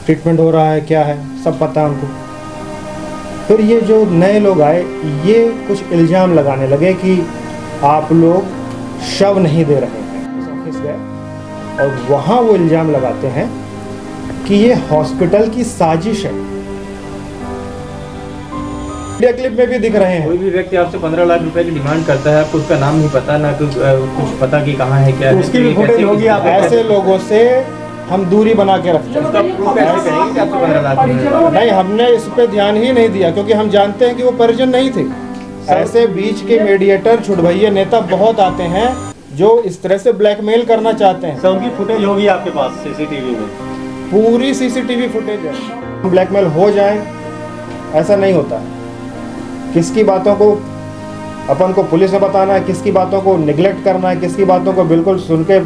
Treatment हो रहा है, क्या है, सब पता है उनको। फिर ये जो नए लोग आए, ये कुछ इल्ज़ाम लगाने लगे कि आप लोग शव नहीं दे रहे हैं। ऑफिस गए और वहाँ वो इल्ज़ाम लगाते हैं कि ये हॉस्पिटल की साजिश है। वीडियो क्लिप में भी दिख रहे हैं। कोई भी व्यक्ति आपसे 15 लाख रुपए की डिमांड करता है, आपको उसका नाम नहीं पता, ना कुछ पता कि कहाँ है, क्या है, उसकी भी फुटेज होगी। आप ऐसे लोगों से हम दूरी बना के रखते हैं। प्रूफ कैसे करेंगे कि आपसे 15 लाख नहीं, हमने इस पे ध्यान ही नहीं दिया क्योंकि हम जानते हैं कि वो परिजन नहीं थे। ऐसे बीच के मीडिएटर छुटभैया नेता बहुत आते हैं जो इस तरह से ब्लैकमेल करना चाहते हैं। सब की फुटेज होगी आपके पास सीसीटीवी में? पूरी सीसीटीवी फुटेज है। ब्लैकमेल हो जाए ऐसा नहीं होता। किसकी बातों को अपन को पुलिस में बताना है, किसकी बातों को निगलेक्ट करना है, किसकी बातों को बिल्कुल सुन के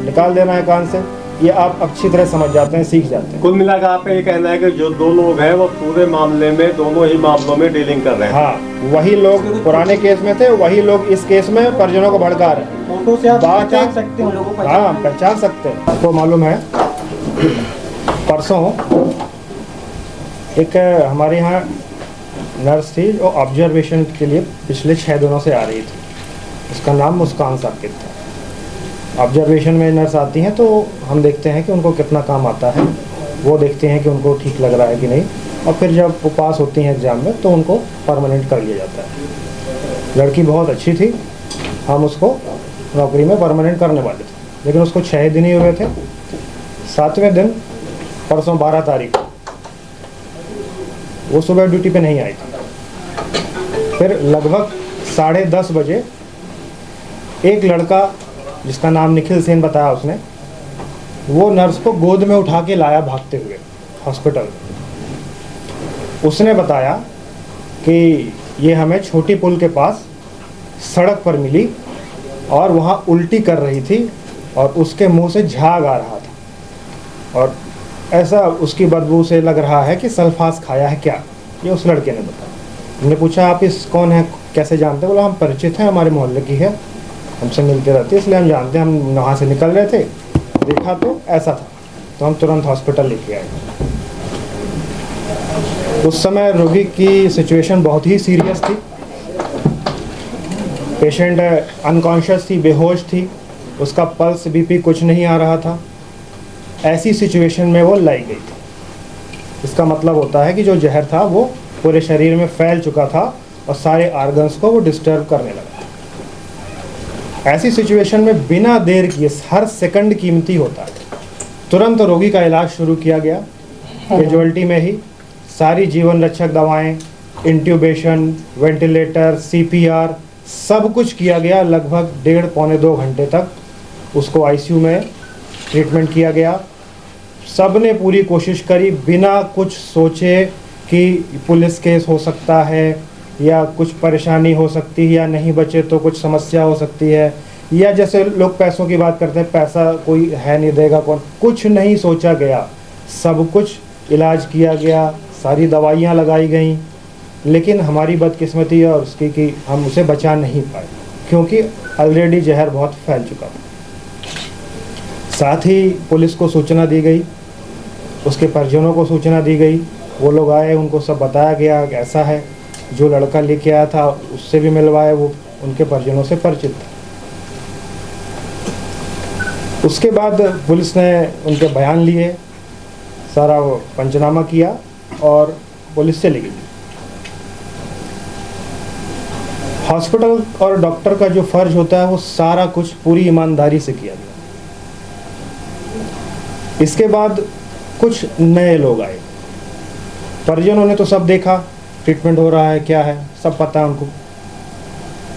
निकाल देना है कान से, ये आप अच्छी तरह समझ जाते हैं, सीख जाते हैं। कुल मिलाकर आपका ये कहना है कि जो दो लोग हैं वो पूरे मामले में, दोनों ही मामलों में डीलिंग कर रहे हैं? हाँ, वही लोग पुराने केस में थे, वही लोग इस केस में परिजनों को भड़का रहे हैं। फोटो से आप पहचान सकते हैं लोगों को? हाँ, पहचान सकते हैं। आपको मालूम है परसों एक हमारे यहाँ नर्स थी जो ऑब्जर्वेशन के लिए पिछले 6 दिनों से आ रही थी। उसका नाम मुस्कान साकिब था। ऑब्जर्वेशन में नर्स आती हैं तो हम देखते हैं कि उनको कितना काम आता है, वो देखते हैं कि उनको ठीक लग रहा है कि नहीं, और फिर जब वो पास होती हैं एग्ज़ाम में तो उनको परमानेंट कर लिया जाता है। लड़की बहुत अच्छी थी, हम उसको नौकरी में परमानेंट करने वाले थे, लेकिन उसको 6 दिन ही हुए थे। 7वें दिन परसों 12 तारीख वो सुबह ड्यूटी पे नहीं आई थी। फिर लगभग 10:30 बजे एक लड़का जिसका नाम निखिल सेन बताया उसने, वो नर्स को गोद में उठा के लाया भागते हुए हॉस्पिटल। उसने बताया कि ये हमें छोटी पुल के पास सड़क पर मिली और वहाँ उल्टी कर रही थी और उसके मुंह से झाग आ रहा था और ऐसा उसकी बदबू से लग रहा है कि सल्फास खाया है क्या, ये उस लड़के ने बताया। हमने पूछा आप इस कौन है, कैसे जानते? बोला हम परिचित हैं, हमारे मोहल्ले की है, हमसे मिलते रहती है इसलिए हम जानते हैं। हम वहाँ से निकल रहे थे, देखा तो ऐसा था, तो हम तुरंत हॉस्पिटल लेके आए। उस समय रोगी की सिचुएशन बहुत ही सीरियस थी। पेशेंट अनकॉन्शियस थी, बेहोश थी, उसका पल्स बीपी कुछ नहीं आ रहा था। ऐसी सिचुएशन में वो लाई गई थी। इसका मतलब होता है कि जो जहर था वो पूरे शरीर में फैल चुका था और सारे ऑर्गन्स को वो डिस्टर्ब करने लगा। ऐसी सिचुएशन में बिना देर किए, हर सेकंड कीमती होता है, तुरंत रोगी का इलाज शुरू किया गया। कैजुअल्टी में ही सारी जीवन रक्षक दवाएं, इंट्यूबेशन, वेंटिलेटर, सीपीआर सब कुछ किया गया। लगभग 1.5-2 घंटे तक उसको आईसीयू में ट्रीटमेंट किया गया। सब ने पूरी कोशिश करी बिना कुछ सोचे कि पुलिस केस हो सकता है या कुछ परेशानी हो सकती है या नहीं बचे तो कुछ समस्या हो सकती है, या जैसे लोग पैसों की बात करते हैं, पैसा कोई है नहीं देगा कौन, कुछ नहीं सोचा गया। सब कुछ इलाज किया गया, सारी दवाइयाँ लगाई गईं, लेकिन हमारी बदकिस्मती और उसकी कि हम उसे बचा नहीं पाए क्योंकि ऑलरेडी जहर बहुत फैल चुका था। साथ ही पुलिस को सूचना दी गई, उसके परिजनों को सूचना दी गई। वो लोग आए, उनको सब बताया गया कि ऐसा है। जो लड़का लेके आया था उससे भी मिलवाए, वो उनके परिजनों से परिचित था। उसके बाद पुलिस ने उनके बयान लिए, सारा पंचनामा किया और पुलिस चली गई। हॉस्पिटल और डॉक्टर का जो फर्ज होता है वो सारा कुछ पूरी ईमानदारी से किया गया। इसके बाद कुछ नए लोग आए, परिजनों ने तो सब देखा, ट्रीटमेंट हो रहा है, क्या है, सब पता है उनको।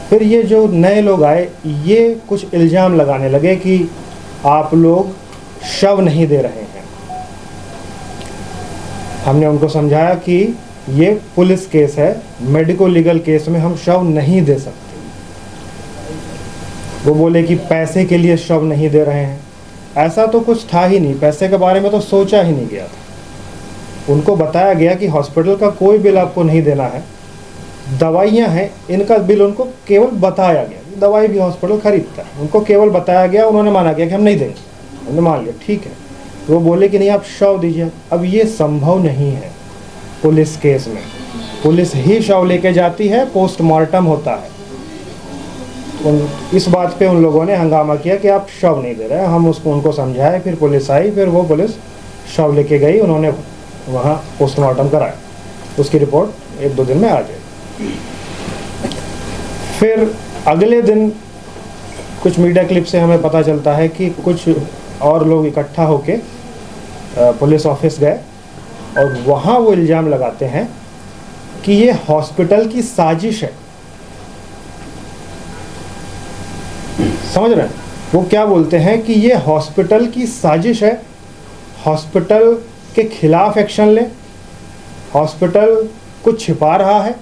फिर ये जो नए लोग आए, ये कुछ इल्ज़ाम लगाने लगे कि आप लोग शव नहीं दे रहे हैं। हमने उनको समझाया कि ये पुलिस केस है, मेडिको लीगल केस में हम शव नहीं दे सकते। वो बोले कि पैसे के लिए शव नहीं दे रहे हैं। ऐसा तो कुछ था ही नहीं, पैसे के बारे में तो सोचा ही नहीं गया था। उनको बताया गया कि हॉस्पिटल का कोई बिल आपको नहीं देना है, दवाइयाँ हैं, इनका बिल उनको केवल बताया गया। दवाई भी हॉस्पिटल खरीदता है, उनको केवल बताया गया, उन्होंने माना गया कि हम नहीं देंगे। हमने मान लिया, ठीक है। तो वो बोले कि नहीं आप शव दीजिए। अब ये संभव नहीं है पुलिस केस में, पुलिस ही शव लेके जाती है, पोस्टमार्टम होता है। इस बात पे उन लोगों ने हंगामा किया कि आप शव नहीं दे रहे। हम उनको समझाए, फिर पुलिस आई, फिर वो पुलिस शव लेके गई, उन्होंने वहाँ पोस्टमार्टम कराया, उसकी रिपोर्ट 1-2 दिन में आ जाएगी। फिर अगले दिन कुछ मीडिया क्लिप से हमें पता चलता है कि कुछ और लोग इकट्ठा होके पुलिस ऑफिस गए और वहाँ वो इल्ज़ाम लगाते हैं कि ये हॉस्पिटल की साजिश है। समझ रहे हैं? वो क्या बोलते हैं कि ये हॉस्पिटल की साजिश है, हॉस्पिटल के खिलाफ एक्शन ले, हॉस्पिटल कुछ छिपा रहा है।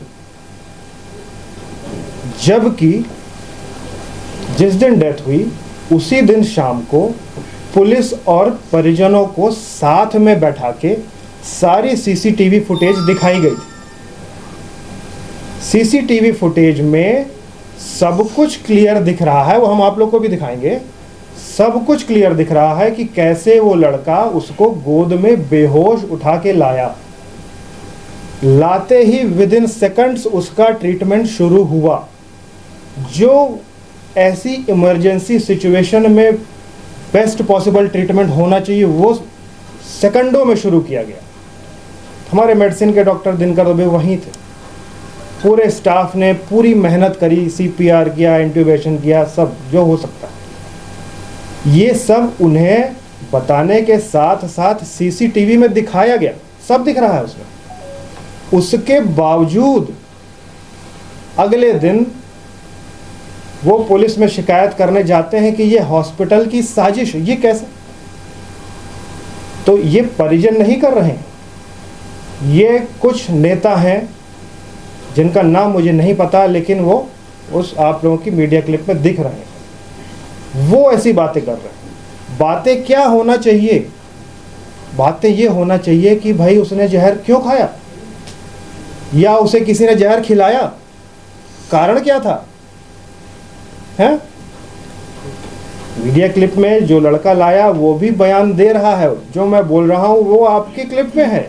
जबकि जिस दिन डेथ हुई उसी दिन शाम को पुलिस और परिजनों को साथ में बैठा के सारी सीसीटीवी फुटेज दिखाई गई थी। सीसीटीवी फुटेज में सब कुछ क्लियर दिख रहा है, वो हम आप लोग को भी दिखाएंगे। सब कुछ क्लियर दिख रहा है कि कैसे वो लड़का उसको गोद में बेहोश उठा के लाया, लाते ही विदिन सेकंड्स उसका ट्रीटमेंट शुरू हुआ। जो ऐसी इमरजेंसी सिचुएशन में बेस्ट पॉसिबल ट्रीटमेंट होना चाहिए वो सेकंडों में शुरू किया गया। हमारे मेडिसिन के डॉक्टर दिनकर दुबे वहीं थे, पूरे स्टाफ ने पूरी मेहनत करी, सीपीआर किया, इंट्यूबेशन किया, सब जो हो सकता है। ये सब उन्हें बताने के साथ साथ सीसीटीवी में दिखाया गया, सब दिख रहा है उसमें। उसके बावजूद अगले दिन वो पुलिस में शिकायत करने जाते हैं कि ये हॉस्पिटल की साजिश है। ये कैसे? तो ये परिजन नहीं कर रहे हैं, ये कुछ नेता हैं जिनका नाम मुझे नहीं पता, लेकिन वो उस आप लोगों की मीडिया क्लिप में दिख रहे हैं, वो ऐसी बातें कर रहे हैं। बातें क्या होना चाहिए? बातें ये होना चाहिए कि भाई उसने जहर क्यों खाया, या उसे किसी ने जहर खिलाया, कारण क्या था है? मीडिया क्लिप में जो लड़का लाया वो भी बयान दे रहा है, जो मैं बोल रहा हूँ वो आपकी क्लिप में है।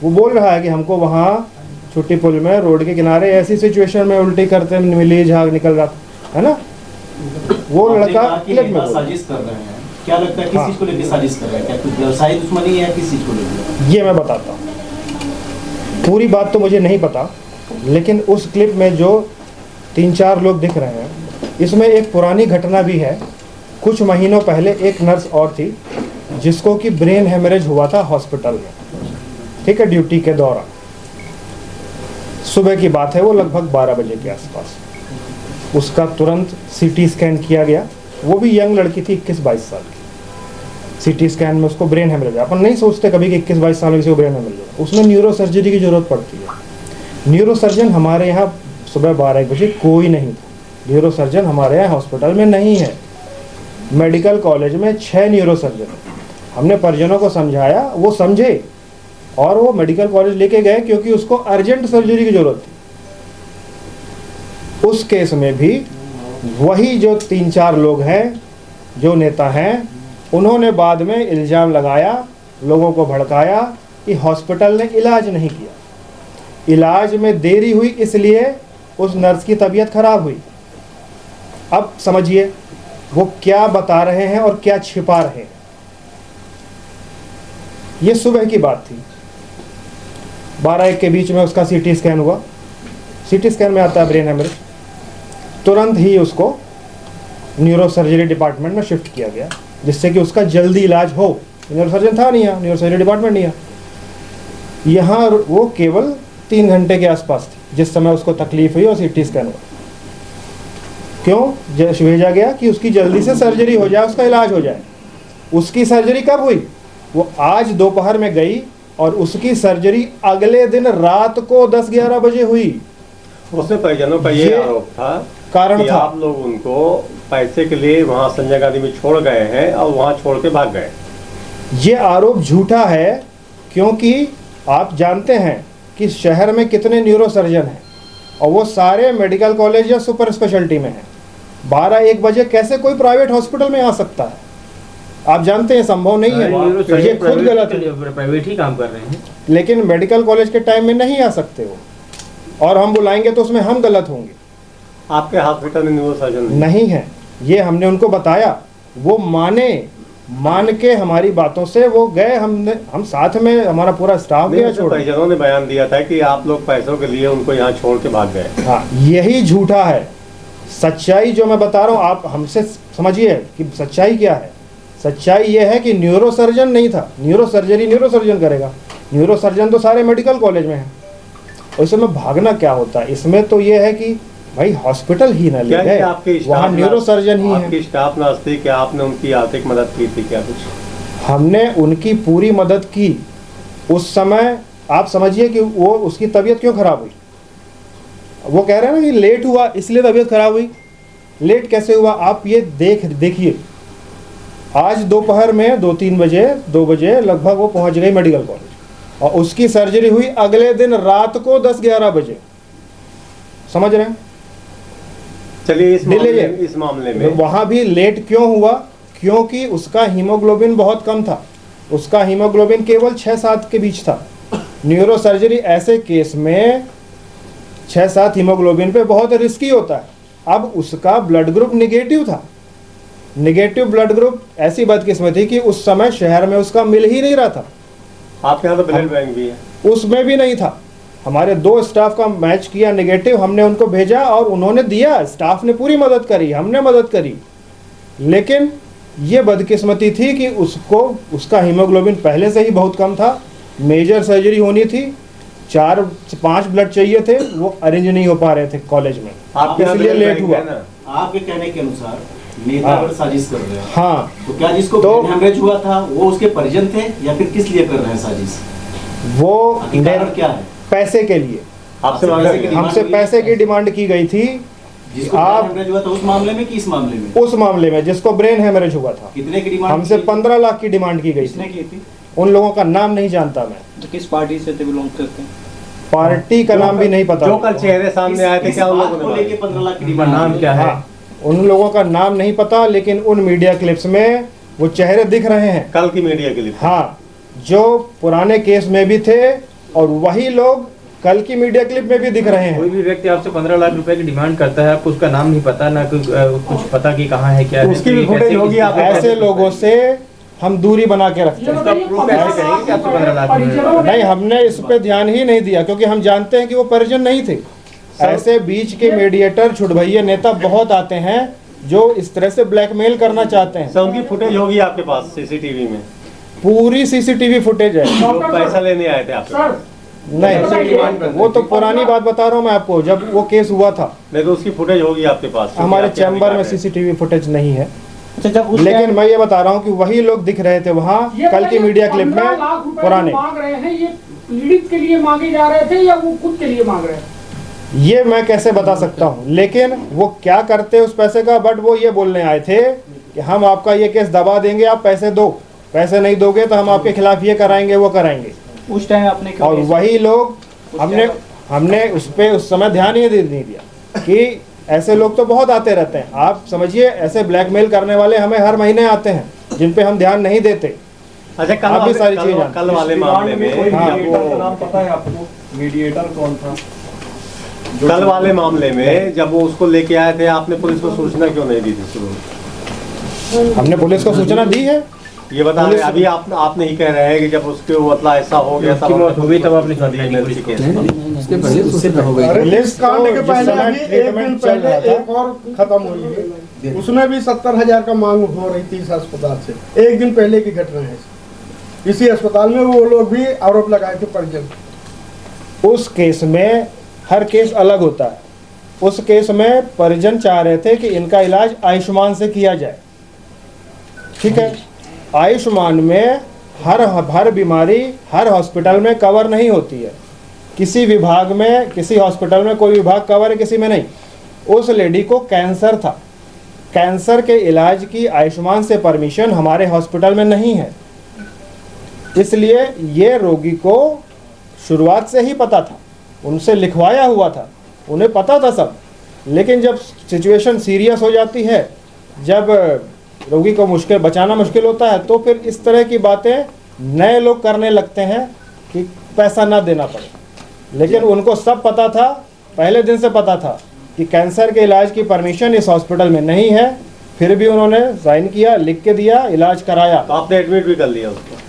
वो बोल रहा है कि हमको वहाँ छुट्टी पुल में रोड के किनारे ऐसी सिचुएशन में उल्टी करते मिली, झाग निकल रहा था, है ना? वो लड़का क्लिप में साजिश कर रहे हैं। क्या लगता है किस चीज को लेकर साजिश कर रहे हैं? क्या कुछ व्यवसायिक दुश्मनी है, किस चीज को लेकर? ये मैं बताता हूँ, पूरी बात तो मुझे नहीं पता, लेकिन उस क्लिप में जो 3-4 लोग दिख रहे हैं, इसमें एक पुरानी घटना भी है। कुछ महीनों पहले एक नर्स और थी जिसको कि ब्रेन हेमरेज हुआ था हॉस्पिटल में, ठीक है, ड्यूटी के दौरान। सुबह की बात है, वो लगभग 12 बजे के आसपास। उसका तुरंत सीटी स्कैन किया गया। वो भी यंग लड़की थी, 21-22 साल की। सीटी स्कैन में उसको ब्रेन हेमरेज, अपन नहीं सोचते कभी कि 21-22 साल में किसी को ब्रेन हेमरेज होगा। उसमें न्यूरो सर्जरी की जरूरत पड़ती है। न्यूरो सर्जन हमारे यहाँ सुबह 12-1 बजे कोई नहीं था। न्यूरो सर्जन हमारे यहाँ हॉस्पिटल में नहीं है। मेडिकल कॉलेज में 6 न्यूरो सर्जन। हमने परिजनों को समझाया, वो समझे और वो मेडिकल कॉलेज लेके गए क्योंकि उसको अर्जेंट सर्जरी की जरूरत थी। उस केस में भी वही जो 3-4 लोग हैं, जो नेता हैं, उन्होंने बाद में इल्ज़ाम लगाया, लोगों को भड़काया कि हॉस्पिटल ने इलाज नहीं किया। इलाज में देरी हुई इसलिए उस नर्स की तबीयत खराब हुई। अब समझिए वो क्या बता रहे हैं और क्या छिपा रहे हैं। ये सुबह की बात थी। 12-1 के बीच में उसका सीटी स्कैन हुआ। सीटी स्कैन में आता है ब्रेन हेमरेज। तुरंत ही उसको न्यूरो सर्जरी डिपार्टमेंट में शिफ्ट किया गया, जिससे कि उसका जल्दी इलाज हो। न्यूरो सर्जन था नहीं यहाँ, न्यूरो सर्जरी डिपार्टमेंट नहीं यहाँ। वो केवल 3 घंटे के आसपास थी जिस समय उसको तकलीफ हुई और सीटी स्कैन हुआ। क्यों भेजा गया? कि उसकी जल्दी से सर्जरी हो जाए, उसका इलाज हो जाए। उसकी सर्जरी कब हुई? वो आज दोपहर में गई और उसकी सर्जरी अगले दिन रात को 10-11 बजे हुई। उसमें परिजनों का ये आरोप था, कारण कि था आप लोग उनको पैसे के लिए वहाँ संजय गांधी में छोड़ गए हैं और वहाँ छोड़ के भाग गए। ये आरोप झूठा है, क्योंकि आप जानते हैं कि शहर में कितने न्यूरो सर्जन हैं और वो सारे मेडिकल कॉलेज या सुपर स्पेशलिटी में हैं। 12-1 बजे कैसे कोई प्राइवेट हॉस्पिटल में आ सकता है? आप जानते हैं संभव नहीं है, ये खुद गलत है। प्राइवेट ही काम कर रहे हैं, लेकिन मेडिकल कॉलेज के टाइम में नहीं आ सकते हो, और हम बुलाएंगे तो उसमें हम गलत होंगे। आपके हॉस्पिटल में न्यूरोसर्जन नहीं है, ये हमने उनको बताया, वो मान के हमारी बातों से वो गए। हम साथ में, हमारा पूरा स्टाफ गया छोड़। परिजनों ने बयान दिया था कि आप लोग पैसों के लिए उनको यहाँ छोड़ के भाग गए। हाँ, यही झूठा है। सच्चाई जो मैं बता रहा हूँ, आप हमसे समझिए कि सच्चाई क्या है। सच्चाई ये है कि न्यूरोसर्जन नहीं था। न्यूरोसर्जरी न्यूरोसर्जन करेगा, न्यूरोसर्जन तो सारे मेडिकल कॉलेज में है। और इसमें भागना क्या होता है? इसमें तो ये है कि भाई हॉस्पिटल ही ना ले गए, वहाँ न्यूरोसर्जन ही है। आपकी स्टाफ नर्स थी, क्या आपने उनकी आर्थिक मदद की थी क्या कुछ? हमने उनकी पूरी मदद की। उस समय आप समझिए कि वो, उसकी तबीयत क्यों खराब हुई। वो कह रहे हैं ना कि लेट हुआ इसलिए तबीयत खराब हुई। लेट कैसे हुआ? आप ये देखिए, आज दोपहर में 2 बजे लगभग वो पहुंच गई मेडिकल कॉलेज, और उसकी सर्जरी हुई अगले दिन रात को 10-11 बजे। समझ रहे हैं? चलिए इस मामले में वहां भी लेट क्यों हुआ? क्योंकि उसका हीमोग्लोबिन बहुत कम था। उसका हीमोग्लोबिन केवल 6-7 के बीच था। न्यूरोसर्जरी ऐसे केस में 6-7 हीमोग्लोबिन पे बहुत रिस्की होता है। अब उसका ब्लड ग्रुप निगेटिव था। निगेटिव ब्लड ग्रुप ऐसी बदकिस्मती कि उस समय शहर में उसका मिल ही नहीं रहा था। आपके यहाँ तो ब्लड बैंक भी है, उसमें भी नहीं था। हमारे 2 स्टाफ का मैच किया नेगेटिव, हमने उनको भेजा और उन्होंने दिया। स्टाफ ने पूरी मदद करी, हमने मदद करी। लेकिन ये बदकिस्मती थी कि उसका हीमोग्लोबिन पहले से ही बहुत कम था। मेजर सर्जरी होनी थी, 4-5 ब्लड चाहिए थे, वो अरेंज नहीं हो पा रहे थे कॉलेज में, इसलिए लेट हुआ। आपके कहने के अनुसार नेता पर साजिश कर रहे हैं। हाँ, तो क्या जिसको हेमरेज हुआ था वो उसके परिजन थे या फिर किस लिए कर रहे हैं साजिश? वो कारण क्या है? पैसे के लिए हमसे पैसे की डिमांड की गई थी। जिसको आप हेमरेज हुआ था उस मामले में कि इस मामले में? उस मामले में जिसको ब्रेन हेमरेज हुआ था। कितने की डिमांड? हमसे 15 लाख की डिमांड की गई थी। उन लोगों का नाम नहीं जानता मैं। तो किस पार्टी से बिलोंग करते हैं? पार्टी का नाम भी नहीं पता। जो कल चेहरे सामने आए थे, क्या उन लोगों को लेके 15 लाख की डिमांड? नाम क्या है? उन लोगों का नाम नहीं पता, लेकिन उन मीडिया क्लिप्स में वो चेहरे दिख रहे हैं। कल की मीडिया क्लिप? हाँ, जो पुराने केस में भी थे और वही लोग कल की मीडिया क्लिप में भी दिख रहे हैं। कोई भी व्यक्ति आपसे 15 लाख रुपए की डिमांड करता है, आपको उसका नाम नहीं पता, ना कुछ पता कि कहाँ है क्या है, उसकी भी फुटेज होगी। आप ऐसे लोगों से हम दूरी बना के रखते हैं। उसका प्रूफ कैसे करेंगे कि आपसे 15 लाख नहीं, हमने इस पे ध्यान ही नहीं दिया क्योंकि हम जानते हैं कि वो परिजन नहीं थे। ऐसे बीच के मीडिएटर, छुटभैया नेता बहुत आते हैं जो इस तरह से ब्लैकमेल करना चाहते हैं। सर, उनकी फुटेज होगी आपके पास सीसीटीवी में? पूरी सीसीटीवी फुटेज है। जो पैसा लेने आए थे आपके? नहीं, वो तो पुरानी बात बता रहा हूँ मैं आपको, जब वो केस हुआ था। नहीं तो उसकी फुटेज होगी आपके पास? हमारे चैम्बर में सीसीटीवी फुटेज नहीं है, लेकिन मैं ये बता रहा हूँ कि वही लोग दिख रहे थे वहाँ कल की मीडिया क्लिप में। पुराने मांग रहे हैं, ये पीड़ित के लिए मांगे जा रहे थे या वो खुद के लिए मांग रहे हैं? ये मैं कैसे बता सकता हूँ, लेकिन वो क्या करते उस पैसे का। बट वो ये बोलने आए थे कि हम आपका ये केस दबा देंगे, आप पैसे दो, पैसे नहीं दोगे तो हम आपके खिलाफ ये कराएंगे वो कराएंगे। उस टाइम आपने और वही लोग हमने उस पे उस समय ध्यान ही नहीं दिया कि ऐसे लोग तो बहुत आते रहते हैं। आप समझिए, ऐसे ब्लैकमेल करने वाले हमें हर महीने आते हैं जिन पे हम ध्यान नहीं देते। अच्छा, कल वाले मामले में नाम पता है आपको? मीडिएटर कौन था कल वाले मामले में? जब वो उसको लेके आए थे, आपने पुलिस को सूचना क्यों नहीं दी थी शुरू? हमने पुलिस को सूचना दी है। ये बता रहे अभी आपने ही कह रहे हैं कि जब उसके मतलब ऐसा हो गया तब मौत हो गई तब आपने पुलिस कांड के पहले अभी 1 दिन पहले एक और खत्म हुई है, उसमें भी 70,000 का मांग हो रही थी इस अस्पताल से। 1 दिन पहले की घटना है। इसी अस्पताल में वो लोग भी आरोप लगाए थे परिजन। उस केस में हर केस अलग होता है। उस केस में परिजन चाह रहे थे कि इनका इलाज आयुष्मान से किया जाए। ठीक है, आयुष्मान में हर बीमारी हर हॉस्पिटल में कवर नहीं होती है। किसी विभाग में, किसी हॉस्पिटल में कोई विभाग कवर है, किसी में नहीं। उस लेडी को कैंसर था। कैंसर के इलाज की आयुष्मान से परमिशन हमारे हॉस्पिटल में नहीं है। इसलिए ये रोगी को शुरुआत से ही पता था, उनसे लिखवाया हुआ था, उन्हें पता था सब। लेकिन जब सिचुएशन सीरियस हो जाती है, जब रोगी को मुश्किल बचाना मुश्किल होता है, तो फिर इस तरह की बातें नए लोग करने लगते हैं कि पैसा ना देना पड़े। लेकिन उनको सब पता था, पहले दिन से पता था कि कैंसर के इलाज की परमिशन इस हॉस्पिटल में नहीं है, फिर भी उन्होंने साइन किया, लिख के दिया, इलाज कराया। तो आपने एडमिट भी कर लिया उसको?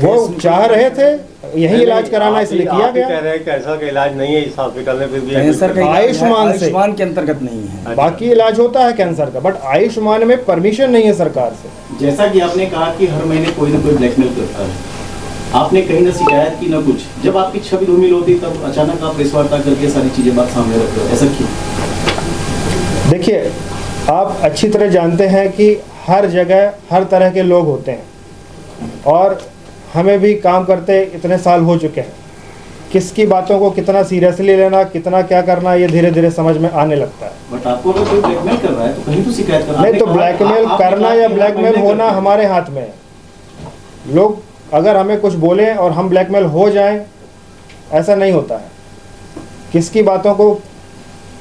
वो चाह रहे थे यही इलाज कराना, इसलिए किया आप ही कह गया। रहे हैं कैंसर का इलाज नहीं है इस हॉस्पिटल में, फिर भी कैंसर का इलाज आयुष्मान से। आयुष्मान के अंतर्गत नहीं है। बाकी इलाज होता है कैंसर का, बट आयुष्मान में परमिशन नहीं है सरकार से। जैसा कि आपने कहा कि हर महीने कोई ना कोई ब्लैकमेल करता है, आपने कहीं ना शिकायत की ना कुछ, जब आपकी छवि धूमिल होती तब अचानक आप प्रेस वार्ता करके सारी चीजें बात सामने रखते हो, ऐसा क्यों? देखिए, आप अच्छी तरह जानते हैं कि हर जगह हर तरह के लोग होते हैं, और हमें भी काम करते इतने साल हो चुके हैं। किसकी बातों को कितना सीरियसली लेना, कितना क्या करना, ये धीरे धीरे समझ में आने लगता है। बट आपको अगर कोई ब्लैकमेल कर रहा है तो कहीं तो शिकायत करना। नहीं तो ब्लैकमेल करना या ब्लैकमेल होना हमारे हाथ में है। लोग अगर हमें कुछ बोलें और हम ब्लैकमेल हो जाएं, ऐसा नहीं होता है। किसकी बातों को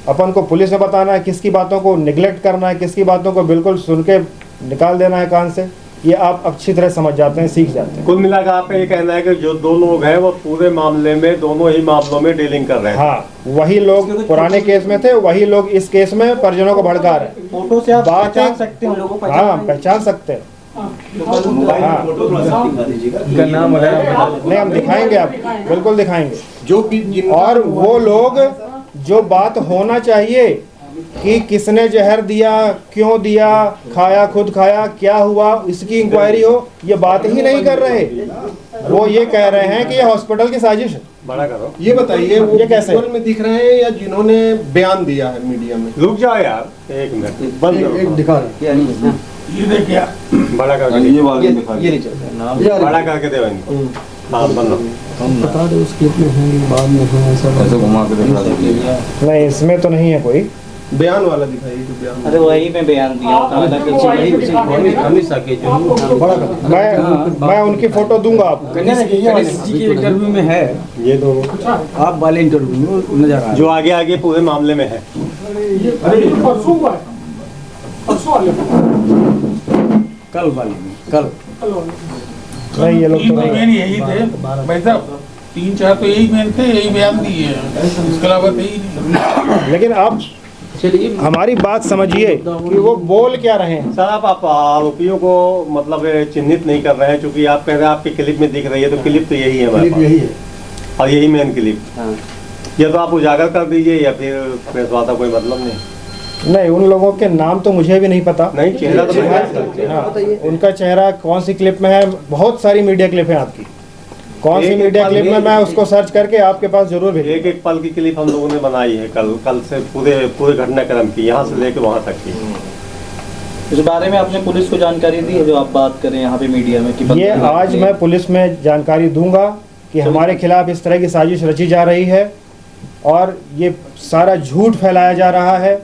अपन को पुलिस में बताना है, किसकी बातों को निगलेक्ट करना है, किसकी बातों को बिल्कुल सुन के निकाल देना है कान से, ये आप अच्छी तरह समझ जाते हैं, सीख जाते हैं। कुल मिलाकर आपका ये कहना है कि जो दो लोग हैं वो पूरे मामले में, दोनों ही मामलों में डीलिंग कर रहे हैं? हाँ, वही लोग पुराने केस में थे, वही लोग इस केस में परिजनों को भड़का रहे हैं। फोटो से आप बात पहचान है, सकते हैं लोगों को? हाँ पहचान सकते हैं। मोबाइल हाँ। में फोटो थोड़ा सा दिखा दीजिएगा। उनका नाम वगैरह नहीं, हम दिखाएंगे, आप बिल्कुल दिखाएंगे। जो भी जिनका और वो लोग जो बात होना चाहिए कि किसने जहर दिया, क्यों दिया, खाया, खुद खाया, क्या हुआ, इसकी इंक्वायरी हो, ये बात ही नहीं कर रहे। वो ये कह रहे हैं कि ये हॉस्पिटल की साजिश है। बड़ा करो, ये बताइए, वो ये कैसे? विजुअल में दिख रहे हैं या जिन्होंने बयान दिया है मीडिया में? रुक जाओ यार, एक मिनट बंद करो। दिखा रहे बड़ा करके ये वाले दिखा ये नहीं चलता। बड़ा करके दे इनको। हाँ बंद करो। बता दो उस क्लिप में है बाद में है ऐसा। ऐसे घुमा के दिखा दीजिए। नहीं, इसमें तो नहीं है कोई। बयान वाला दिखाइए जो बयान। अरे वही में बयान दिया था। अमित शाह के जो बड़ा कर मैं उनकी फोटो दूंगा आपको। गणेश जी की इंटरव्यू में है, ये दो आप वाले इंटरव्यू में नजर आ रहा जो आगे आगे पूरे मामले में है। कल वाले में, कल नहीं, ये लोग तो नहीं। मेन यही थे भाई साहब, 3-4 तो यही मेन थे, यही बयान दिए हैं, इसके अलावा तो यही नहीं। लेकिन आप हमारी बात समझिए कि वो बोल क्या रहे हैं। सर आप आरोपियों को मतलब चिन्हित नहीं कर रहे हैं, क्योंकि आप कह रहे हैं आपकी क्लिप में दिख रही है, तो क्लिप तो यही है हमारे पास। यही है और यही मेन क्लिप। या तो आप उजागर कर दीजिए या फिर प्रेस वार्ता, कोई मतलब नहीं। नहीं, उन लोगों के नाम तो मुझे भी नहीं पता। नहीं, चेहरा तो मैं हाँ, उनका चेहरा कौन सी क्लिप में है, बहुत सारी मीडिया क्लिप है आपकी। कौन सी एक मीडिया पल क्लिप में, में मैं उसको सर्च करके आपके पास जरूर भेजूंगा। एक एक पल की क्लिप हम लोगों ने बनाई है कल से पूरे घटनाक्रम की, यहाँ से लेकर वहाँ तक की। इस बारे में आपने पुलिस को जानकारी दी है जो आप बात करें यहाँ पे मीडिया में कि ये आज मैं पुलिस में जानकारी दूंगा कि हमारे खिलाफ इस तरह की साजिश रची जा रही है और ये सारा झूठ फैलाया जा रहा है।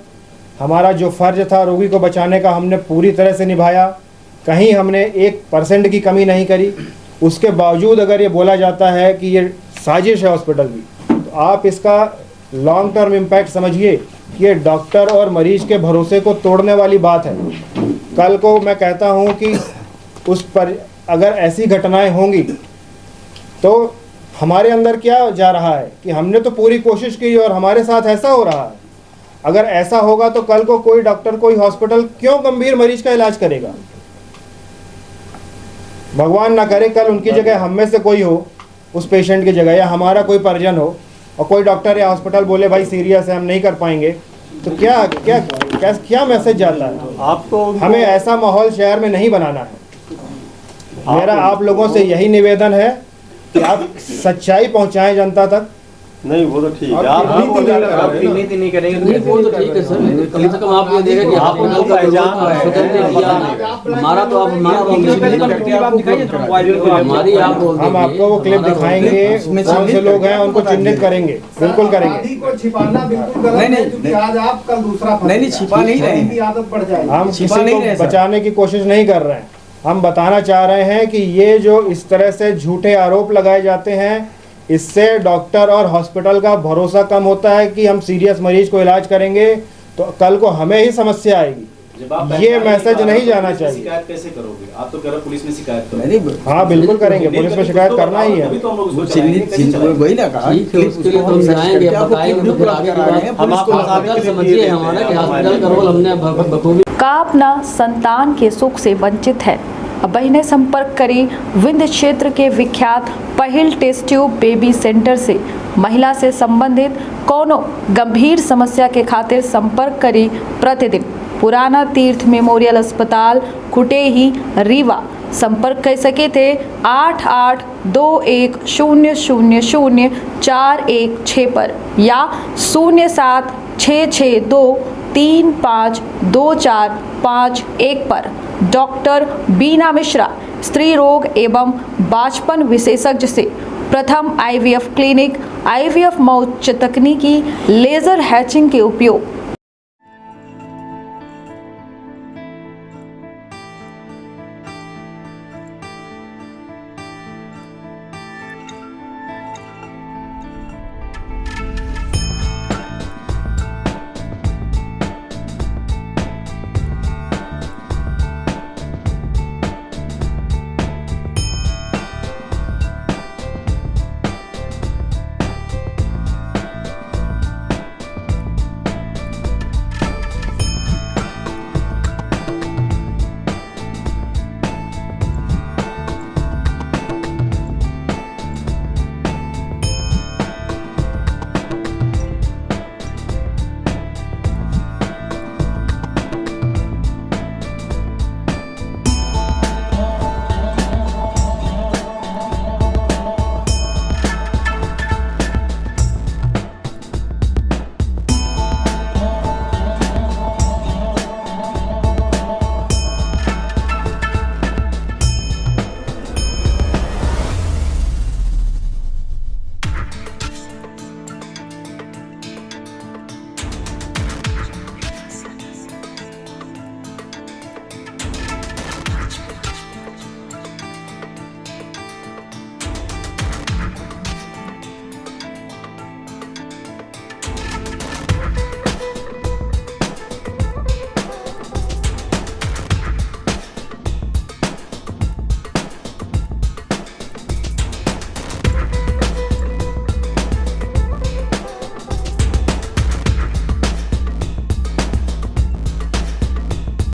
हमारा जो फर्ज था रोगी को बचाने का, हमने पूरी तरह से निभाया। कहीं हमने 1% की कमी नहीं करी। उसके बावजूद अगर ये बोला जाता है कि ये साजिश है हॉस्पिटल की, तो आप इसका लॉन्ग टर्म इम्पैक्ट समझिए कि ये डॉक्टर और मरीज के भरोसे को तोड़ने वाली बात है। कल को मैं कहता हूँ कि उस पर अगर ऐसी घटनाएं होंगी तो हमारे अंदर क्या जा रहा है कि हमने तो पूरी कोशिश की और हमारे साथ ऐसा हो रहा है। अगर ऐसा होगा तो कल को कोई डॉक्टर, कोई हॉस्पिटल क्यों गंभीर मरीज का इलाज करेगा? भगवान ना करे कल उनकी जगह हम में से कोई हो, उस पेशेंट की जगह, या हमारा कोई परिजन हो और कोई डॉक्टर या हॉस्पिटल बोले भाई सीरियस है, हम नहीं कर पाएंगे, तो क्या क्या क्या, क्या मैसेज जाता है? आपको हमें ऐसा माहौल शहर में नहीं बनाना है। मेरा आप लोगों से यही निवेदन है कि आप सच्चाई पहुंचाएं जनता तक। नहीं, वो तो ठीक है। आप नीति नहीं करेंगे वो तो ठीक है सर, लेकिन कम से कम आप ये देखें कि आप आपने उनको पहचान रहे हैं। हमारा तो आप हमारा हमारी आप बोल हम आपको वो क्लिप दिखाएंगे, कौन से लोग हैं उनको चिन्हित करेंगे, बिल्कुल करेंगे। को छिपाना बिल्कुल गलत है, क्योंकि आज आप कल दूसरा नहीं, छिपा नहीं रहे हैं। की आदत बढ़ जाएगी। हम छिपा किसी नहीं रहे को सर। बचाने की कोशिश नहीं कर रहे हैं। हम बताना चाह रहे हैं कि ये जो इस तरह से झूठे आरोप लगाए जाते हैं, इससे डॉक्टर और हॉस्पिटल का भरोसा कम होता है कि हम सीरियस मरीज को इलाज करेंगे तो कल को हमें ही समस्या आएगी। जब आप ये पहचान मैसेज पा रहे नहीं हो, जाना पुलिस में चाहिए। शिकायत कैसे करोगे? आप तो कह रहे हो पुलिस में शिकायत करो। नहीं हाँ बिल्कुल करेंगे, पुलिस में शिकायत करना ही है। तभी तो हम लोग वो उसको चलाएंगे, कैसे चलाएंगे? वही ना कहा ठीक है, उसके लिए तो हम जाएंगे, बताएंगे, तो फिर आगे की बात हम आपको हॉस्पिटल समझिए हमारा कि हॉस्पिटल का रोल हमने बखूबी का अपना संतान के सुख से वंचित है। अब बहनें संपर्क करें विंध्य क्षेत्र के विख्यात पहिल टेस्ट ट्यूब बेबी सेंटर से। महिला से संबंधित कोनो गंभीर समस्या के खातिर संपर्क करें प्रतिदिन पुराना तीर्थ मेमोरियल अस्पताल कुटेही रीवा। संपर्क कर सके थे 8821000416 पर या 0766235245 पर। डॉक्टर बीना मिश्रा स्त्री रोग एवं बाचपन विशेषज्ञ से प्रथम IVF क्लिनिक, IVF मौच तकनीकी, लेजर हैचिंग के उपयोग,